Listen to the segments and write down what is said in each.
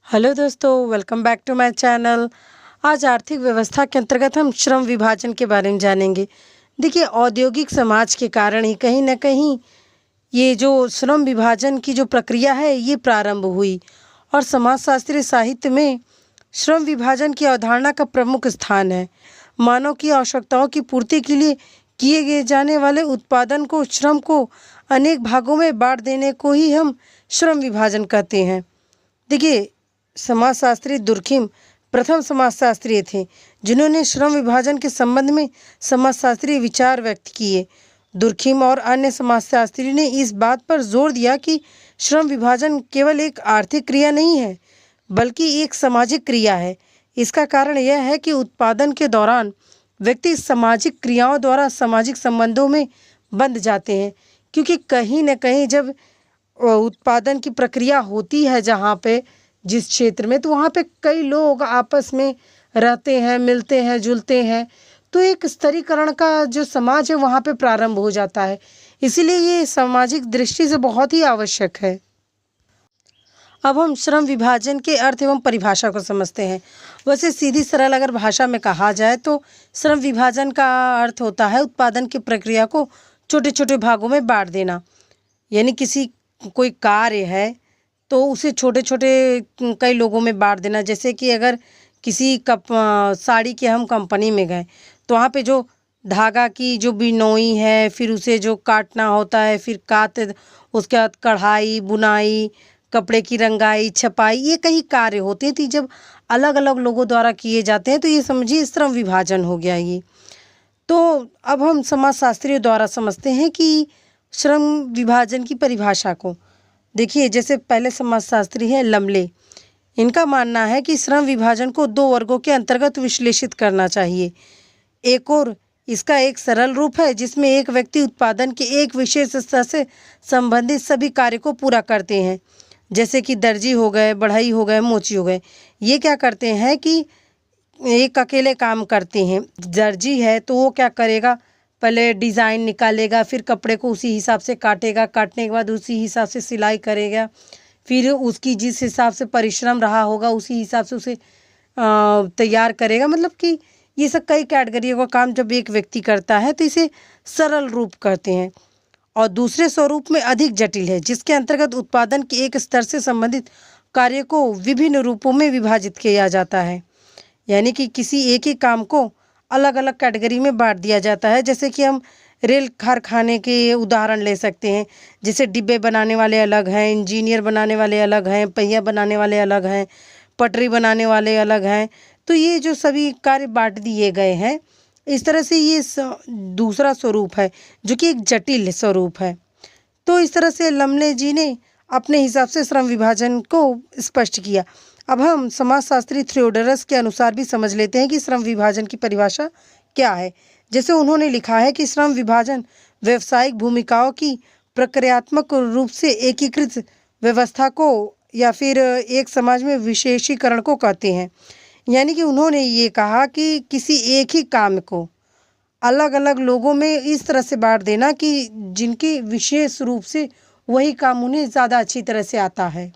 Hello दोस्तों, welcome back to my channel. आज आर्थिक व्यवस्था के अंतर्गत हम श्रम विभाजन के बारे में जानेंगे। देखिए, औद्योगिक समाज के कारण ही कहीं ना कहीं ये जो श्रम विभाजन की जो प्रक्रिया है ये प्रारंभ हुई। और समाजशास्त्रीय साहित्य में श्रम विभाजन की अवधारणा का प्रमुख स्थान है। मानव की आवश्यकताओं की पूर्ति के लिए किए गए जाने वाले उत्पादन को, श्रम को अनेक भागों में बांट देने को ही हम श्रम विभाजन कहते हैं। देखिए, समाजशास्त्री दुर्खिम प्रथम समाजशास्त्री थे जिन्होंने श्रम विभाजन के संबंध में समाजशास्त्रीय विचार व्यक्त किए। दुर्खिम और अन्य समाजशास्त्री ने इस बात पर जोर दिया कि श्रम विभाजन केवल एक आर्थिक क्रिया नहीं है बल्कि एक सामाजिक क्रिया है। इसका कारण यह है कि उत्पादन के दौरान व्यक्ति सामाजिक क्रियाओं द्वारा सामाजिक संबंधों में बंध जाते हैं, क्योंकि कहीं न कहीं जब उत्पादन की प्रक्रिया होती है जहाँ पे जिस क्षेत्र में, तो वहाँ पे कई लोग आपस में रहते हैं, मिलते हैं, जुलते हैं, तो एक स्तरीकरण का जो समाज है वहाँ पे प्रारंभ हो जाता है। इसीलिए ये सामाजिक दृष्टि से बहुत ही आवश्यक है। अब हम श्रम विभाजन के अर्थ एवं परिभाषा को समझते हैं। वैसे सीधी सरल अगर भाषा में कहा जाए तो श्रम विभाजन का अर्थ होता है उत्पादन की प्रक्रिया को छोटे छोटे भागों में बांट देना। यानी कोई कार्य है तो उसे छोटे छोटे कई लोगों में बांट देना। जैसे कि अगर किसी साड़ी के हम कंपनी में गए तो वहाँ पे जो धागा की जो बिनोई है, फिर उसे जो काटना होता है, फिर उसके बाद कढ़ाई, बुनाई, कपड़े की रंगाई, छपाई, ये कई कार्य होते थे जब अलग अलग लोगों द्वारा किए जाते हैं, तो ये समझिए श्रम विभाजन हो गया ये। तो अब हम समाजशास्त्रियों द्वारा समझते हैं कि श्रम विभाजन की परिभाषा को। देखिए, जैसे पहले समाजशास्त्री है लमले, इनका मानना है कि श्रम विभाजन को दो वर्गों के अंतर्गत विश्लेषित करना चाहिए। एक और इसका एक सरल रूप है जिसमें एक व्यक्ति उत्पादन के एक विशेष स्तर से संबंधित सभी कार्य को पूरा करते हैं। जैसे कि दर्जी हो गए, बढ़ई हो गए, मोची हो गए। ये क्या करते हैं कि एक अकेले काम करते हैं। दर्जी है तो वो क्या करेगा, पहले डिज़ाइन निकालेगा, फिर कपड़े को उसी हिसाब से काटेगा, काटने के बाद उसी हिसाब से सिलाई करेगा, फिर उसकी जिस हिसाब से परिश्रम रहा होगा उसी हिसाब से उसे तैयार करेगा। मतलब कि ये सब कई कैटेगरियों का काम जब एक व्यक्ति करता है तो इसे सरल रूप कहते हैं। और दूसरे स्वरूप में अधिक जटिल है, जिसके अंतर्गत उत्पादन के एक स्तर से संबंधित कार्य को विभिन्न रूपों में विभाजित किया जाता है। यानी कि किसी एक ही काम को अलग अलग कैटेगरी में बांट दिया जाता है। जैसे कि हम रेल कारखाने के उदाहरण ले सकते हैं। जैसे डिब्बे बनाने वाले अलग हैं, इंजीनियर बनाने वाले अलग हैं, पहिया बनाने वाले अलग हैं, पटरी बनाने वाले अलग हैं। तो ये जो सभी कार्य बांट दिए गए हैं, इस तरह से ये दूसरा स्वरूप है जो कि एक जटिल स्वरूप है। तो इस तरह से लमले जी ने अपने हिसाब से श्रम विभाजन को स्पष्ट किया। अब हम समाजशास्त्री थियोडोरस के अनुसार भी समझ लेते हैं कि श्रम विभाजन की परिभाषा क्या है। जैसे उन्होंने लिखा है कि श्रम विभाजन व्यावसायिक भूमिकाओं की प्रक्रियात्मक रूप से एकीकृत व्यवस्था को या फिर एक समाज में विशेषीकरण को कहते हैं। यानी कि उन्होंने ये कहा कि किसी एक ही काम को अलग अलग लोगों में इस तरह से बांट देना कि जिनकी विशेष रूप से वही काम उन्हें ज़्यादा अच्छी तरह से आता है।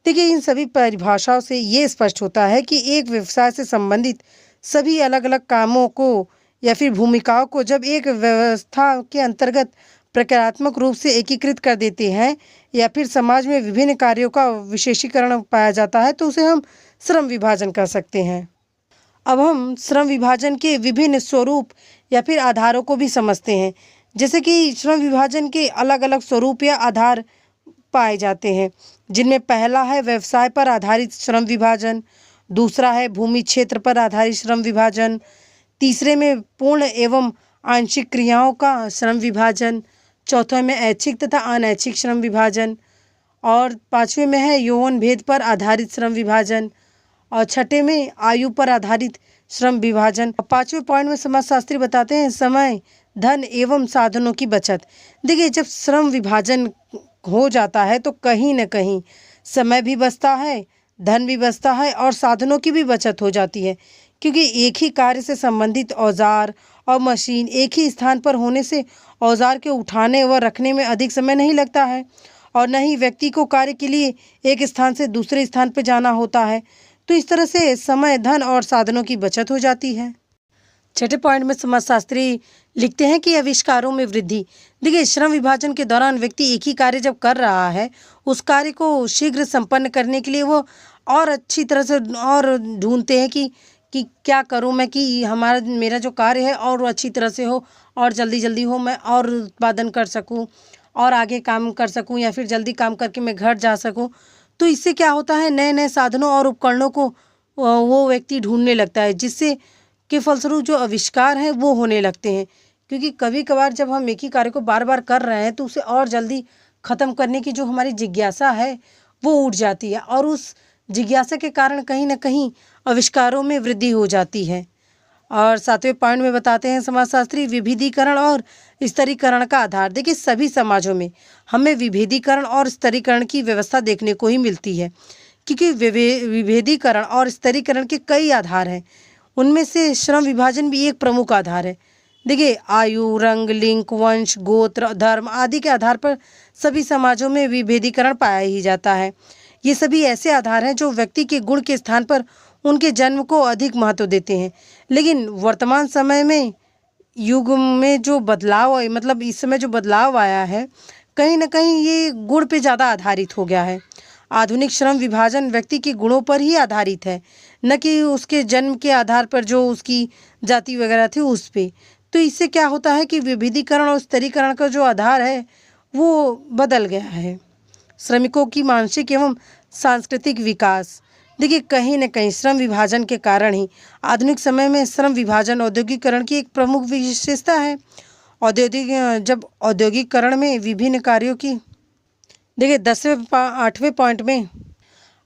देखिए, इन सभी परिभाषाओं से ये स्पष्ट होता है कि एक व्यवसाय से संबंधित सभी अलग अलग कामों को या फिर भूमिकाओं को जब एक व्यवस्था के अंतर्गत प्रक्रियात्मक रूप से एकीकृत कर देते हैं या फिर समाज में विभिन्न कार्यों का विशेषीकरण पाया जाता है तो उसे हम श्रम विभाजन कर सकते हैं। अब हम श्रम विभाजन के विभिन्न स्वरूप या फिर आधारों को भी समझते हैं। जैसे कि श्रम विभाजन के अलग अलग स्वरूप या आधार पाए जाते हैं, जिनमें पहला है व्यवसाय पर आधारित श्रम विभाजन, दूसरा है भूमि क्षेत्र पर आधारित श्रम विभाजन, तीसरे में पूर्ण एवं आंशिक क्रियाओं का श्रम विभाजन, चौथे में ऐच्छिक तथा अनैच्छिक श्रम विभाजन, और पाँचवें में है यौन भेद पर आधारित श्रम विभाजन, और छठे में आयु पर आधारित श्रम विभाजन। और पाँचवें पॉइंट में समाजशास्त्री बताते हैं समय, धन एवं साधनों की बचत। देखिए, जब श्रम विभाजन हो जाता है तो कहीं न कहीं समय भी बचता है, धन भी बचता है और साधनों की भी बचत हो जाती है, क्योंकि एक ही कार्य से संबंधित औजार और मशीन एक ही स्थान पर होने से औजार के उठाने व रखने में अधिक समय नहीं लगता है और न ही व्यक्ति को कार्य के लिए एक स्थान से दूसरे स्थान पर जाना होता है। तो इस तरह से समय, धन और साधनों की बचत हो जाती है। छठे पॉइंट में समाजशास्त्री लिखते हैं कि आविष्कारों में वृद्धि। देखिए, श्रम विभाजन के दौरान व्यक्ति एक ही कार्य जब कर रहा है, उस कार्य को शीघ्र संपन्न करने के लिए वो और अच्छी तरह से और ढूंढते हैं कि क्या करूं मैं कि मेरा जो कार्य है और वो अच्छी तरह से हो और जल्दी जल्दी हो, मैं और उत्पादन कर सकूं और आगे काम कर सकूं, या फिर जल्दी काम करके मैं घर जा सकूं। तो इससे क्या होता है, नए नए साधनों और उपकरणों को वो व्यक्ति ढूंढने लगता है, जिससे के फलस्वरूप जो आविष्कार हैं वो होने लगते हैं। क्योंकि कभी कभार जब हम एक ही कार्य को बार बार कर रहे हैं तो उसे और जल्दी ख़त्म करने की जो हमारी जिज्ञासा है वो उठ जाती है, और उस जिज्ञासा के कारण कहीं ना कहीं आविष्कारों में वृद्धि हो जाती है। और सातवें पॉइंट में बताते हैं समाजशास्त्री, विभेदीकरण और स्तरीकरण का आधार। देखिए, सभी समाजों में हमें विभेदीकरण और स्तरीकरण की व्यवस्था देखने को ही मिलती है, क्योंकि विभेदीकरण और स्तरीकरण के कई आधार हैं। उनमें से श्रम विभाजन भी एक प्रमुख आधार है। देखिए, आयु, रंग, लिंग, वंश, गोत्र, धर्म आदि के आधार पर सभी समाजों में विभेदीकरण पाया ही जाता है। ये सभी ऐसे आधार हैं जो व्यक्ति के गुण के स्थान पर उनके जन्म को अधिक महत्व देते हैं। लेकिन वर्तमान समय में युग में जो बदलाव, मतलब इस समय जो बदलाव आया है, कहीं ना कहीं ये गुण पे ज़्यादा आधारित हो गया है। आधुनिक श्रम विभाजन व्यक्ति के गुणों पर ही आधारित है, न कि उसके जन्म के आधार पर जो उसकी जाति वगैरह थी उस पे। तो इससे क्या होता है कि विभेदीकरण और स्तरीकरण का जो आधार है वो बदल गया है। श्रमिकों की मानसिक एवं सांस्कृतिक विकास। देखिए, कहीं न कहीं श्रम विभाजन के कारण ही आधुनिक समय में श्रम विभाजन औद्योगिकरण की एक प्रमुख विशेषता है। औद्योगिकरण में विभिन्न कार्यों की, देखिए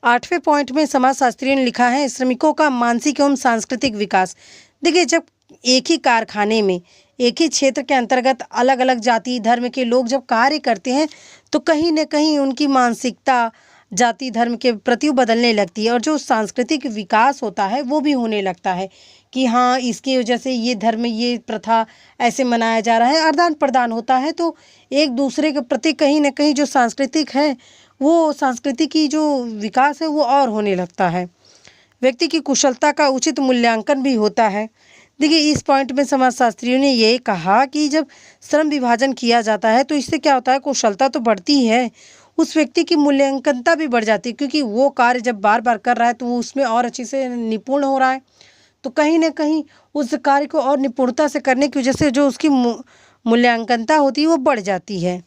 8वें पॉइंट में समाजशास्त्रियों ने लिखा है, श्रमिकों का मानसिक एवं सांस्कृतिक विकास। देखिए, जब एक ही कारखाने में एक ही क्षेत्र के अंतर्गत अलग अलग जाति धर्म के लोग जब कार्य करते हैं तो कहीं न कहीं उनकी मानसिकता जाति धर्म के प्रति बदलने लगती है, और जो सांस्कृतिक विकास होता है वो भी होने लगता है कि हाँ, इसकी वजह से ये धर्म, ये प्रथा ऐसे मनाया जा रहा है, आदान प्रदान होता है। तो एक दूसरे के प्रति कहीं न कहीं जो सांस्कृतिक है, वो संस्कृति की जो विकास है वो और होने लगता है। व्यक्ति की कुशलता का उचित मूल्यांकन भी होता है। देखिए, इस पॉइंट में समाजशास्त्रियों ने ये कहा कि जब श्रम विभाजन किया जाता है तो इससे क्या होता है, कुशलता तो बढ़ती है, उस व्यक्ति की मूल्यांकनता भी बढ़ जाती है, क्योंकि वो कार्य जब बार बार कर रहा है तो वो उसमें और अच्छे से निपुण हो रहा है। तो कहीं ना कहीं उस कार्य को और निपुणता से करने की वजह से जो उसकी मूल्यांकनता होती है वो बढ़ जाती है।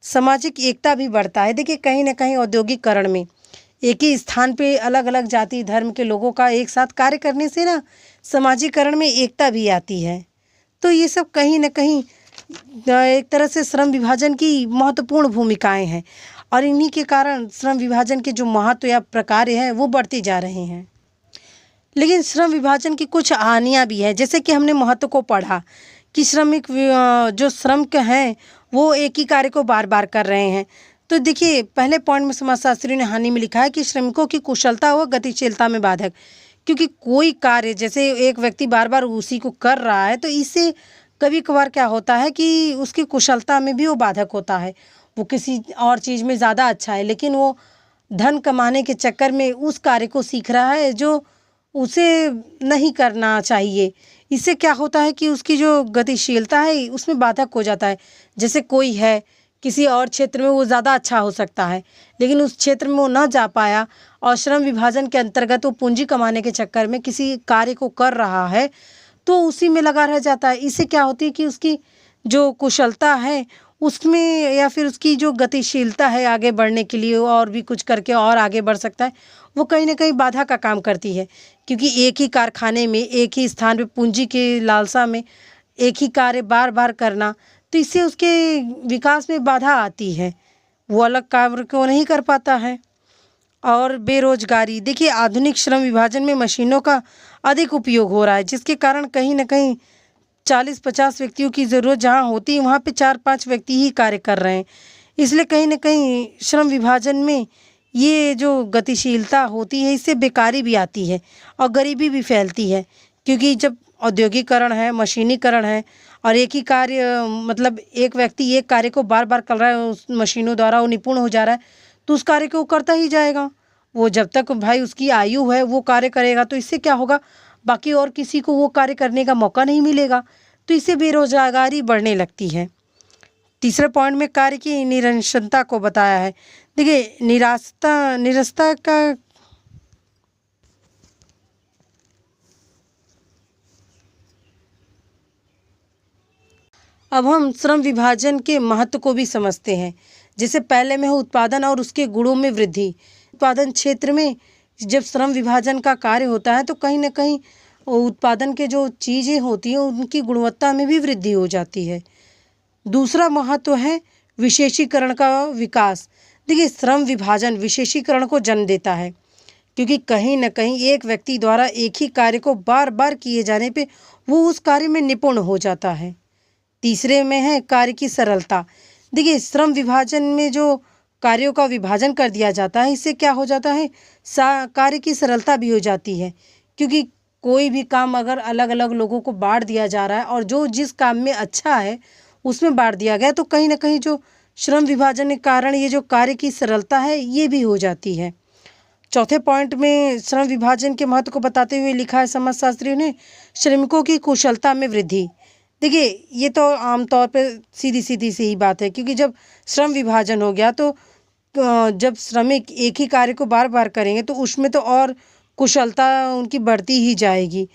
सामाजिक एकता भी बढ़ता है। देखिए, कहीं ना कहीं औद्योगिकरण में एक ही स्थान पे अलग अलग जाति धर्म के लोगों का एक साथ कार्य करने से ना समाजीकरण में एकता भी आती है। तो ये सब कहीं ना कहीं एक तरह से श्रम विभाजन की महत्वपूर्ण भूमिकाएं हैं, और इन्हीं के कारण श्रम विभाजन के जो महत्व या प्रकार हैं वो बढ़ते जा रहे हैं। लेकिन श्रम विभाजन की कुछ हानियां भी है, जैसे कि हमने महत्व को पढ़ा कि जो श्रमिक हैं वो एक ही कार्य को बार बार कर रहे हैं। तो देखिए, पहले पॉइंट में समाजशास्त्री ने हानि में लिखा है कि श्रमिकों की कुशलता व गतिशीलता में बाधक। क्योंकि कोई कार्य जैसे एक व्यक्ति बार बार उसी को कर रहा है तो इससे कभी कभार क्या होता है कि उसकी कुशलता में भी वो बाधक होता है। वो किसी और चीज़ में ज़्यादा अच्छा है, लेकिन वो धन कमाने के चक्कर में उस कार्य को सीख रहा है जो उसे नहीं करना चाहिए। इससे क्या होता है कि उसकी जो गतिशीलता है उसमें बाधक हो जाता है। जैसे कोई है किसी और क्षेत्र में वो ज़्यादा अच्छा हो सकता है, लेकिन उस क्षेत्र में वो ना जा पाया और श्रम विभाजन के अंतर्गत वो पूंजी कमाने के चक्कर में किसी कार्य को कर रहा है तो उसी में लगा रह जाता है। इससे क्या होती है कि उसकी जो कुशलता है उसमें, या फिर उसकी जो गतिशीलता है आगे बढ़ने के लिए और भी कुछ करके और आगे बढ़ सकता है, वो कहीं ना कहीं बाधा का काम करती है। क्योंकि एक ही कारखाने में एक ही स्थान पे पूंजी के लालसा में एक ही कार्य बार बार करना, तो इससे उसके विकास में बाधा आती है, वो अलग कार्य को नहीं कर पाता है। और बेरोजगारी। देखिए, आधुनिक श्रम विभाजन में मशीनों का अधिक उपयोग हो रहा है, जिसके कारण कहीं ना कहीं 40-50 व्यक्तियों की ज़रूरत जहाँ होती है वहाँ पे 4-5 व्यक्ति ही कार्य कर रहे हैं। इसलिए कहीं ना कहीं श्रम विभाजन में ये जो गतिशीलता होती है इससे बेकारी भी आती है और गरीबी भी फैलती है। क्योंकि जब औद्योगिकरण है, मशीनीकरण है और एक ही कार्य मतलब एक व्यक्ति एक कार्य को बार बार कर रहा है, उस मशीनों द्वारा वो निपुण हो जा रहा है, तो उस कार्य को वो करता ही जाएगा। वो जब तक भाई उसकी आयु है वो कार्य करेगा, तो इससे क्या होगा, बाकी और किसी को वो कार्य करने का मौका नहीं मिलेगा, तो इससे बेरोजगारी बढ़ने लगती है। तीसरे पॉइंट में कार्य की निरंतरता को बताया है। देखिए निरस्ता का अब हम श्रम विभाजन के महत्व को भी समझते हैं। जैसे पहले में हो उत्पादन और उसके गुणों में वृद्धि। उत्पादन क्षेत्र में जब श्रम विभाजन का कार्य होता है तो कहीं ना कहीं उत्पादन के जो चीज़ें होती हैं उनकी गुणवत्ता में भी वृद्धि हो जाती है। दूसरा महत्व है विशेषीकरण का विकास। देखिए श्रम विभाजन विशेषीकरण को जन्म देता है, क्योंकि कहीं न कहीं एक व्यक्ति द्वारा एक ही कार्य को बार बार किए जाने पे वो उस कार्य में निपुण हो जाता है। तीसरे में है कार्य की सरलता। देखिए श्रम विभाजन में जो कार्यों का विभाजन कर दिया जाता है, इससे क्या हो जाता है, कार्य की सरलता भी हो जाती है, क्योंकि कोई भी काम अगर अलग अलग लोगों को बांट दिया जा रहा है और जो जिस काम में अच्छा है उसमें बांट दिया गया, तो कहीं ना कहीं जो श्रम विभाजन के कारण ये जो कार्य की सरलता है ये भी हो जाती है। चौथे पॉइंट में श्रम विभाजन के महत्व को बताते हुए लिखा है समाजशास्त्रियों ने, श्रमिकों की कुशलता में वृद्धि। देखिए ये तो आमतौर पे सीधी सीधी सी ही बात है, क्योंकि जब श्रम विभाजन हो गया तो जब श्रमिक एक ही कार्य को बार बार करेंगे तो उसमें तो और कुशलता उनकी बढ़ती ही जाएगी।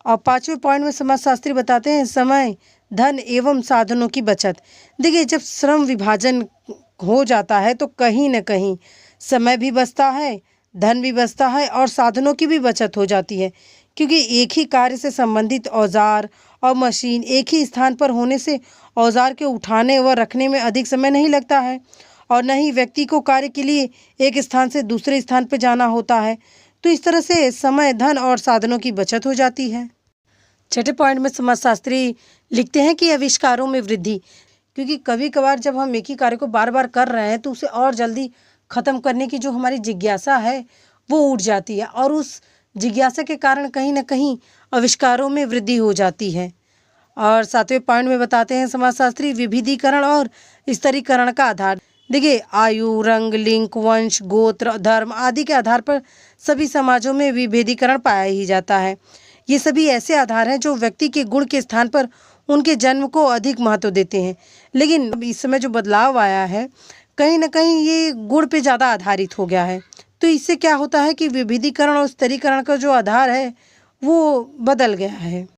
और पांचवें पॉइंट में समाजशास्त्री बताते हैं समय, धन एवं साधनों की बचत। देखिए जब श्रम विभाजन हो जाता है तो कहीं न कहीं समय भी बचता है, धन भी बचता है और साधनों की भी बचत हो जाती है, क्योंकि एक ही कार्य से संबंधित औजार और मशीन एक ही स्थान पर होने से औजार के उठाने व रखने में अधिक समय नहीं लगता है और न ही व्यक्ति को कार्य के लिए एक स्थान से दूसरे स्थान पर जाना होता है। तो इस तरह से समय, धन और साधनों की बचत हो जाती है। छठे पॉइंट में समाजशास्त्री लिखते हैं कि आविष्कारों में वृद्धि, क्योंकि कभी कभार जब हम एक ही कार्य को बार बार कर रहे हैं तो उसे और जल्दी ख़त्म करने की जो हमारी जिज्ञासा है वो उठ जाती है और उस जिज्ञासा के कारण कहीं ना कहीं आविष्कारों में वृद्धि हो जाती है। और सातवें पॉइंट में बताते हैं समाजशास्त्री विविधीकरण और स्तरीकरण का आधार। देखिए आयु, रंग, लिंग, वंश, गोत्र, धर्म आदि के आधार पर सभी समाजों में विभेदीकरण पाया ही जाता है। ये सभी ऐसे आधार हैं जो व्यक्ति के गुण के स्थान पर उनके जन्म को अधिक महत्व देते हैं, लेकिन अब इस समय जो बदलाव आया है कहीं ना कहीं ये गुण पे ज़्यादा आधारित हो गया है। तो इससे क्या होता है कि विविधीकरण और स्तरीकरण का जो आधार है वो बदल गया है।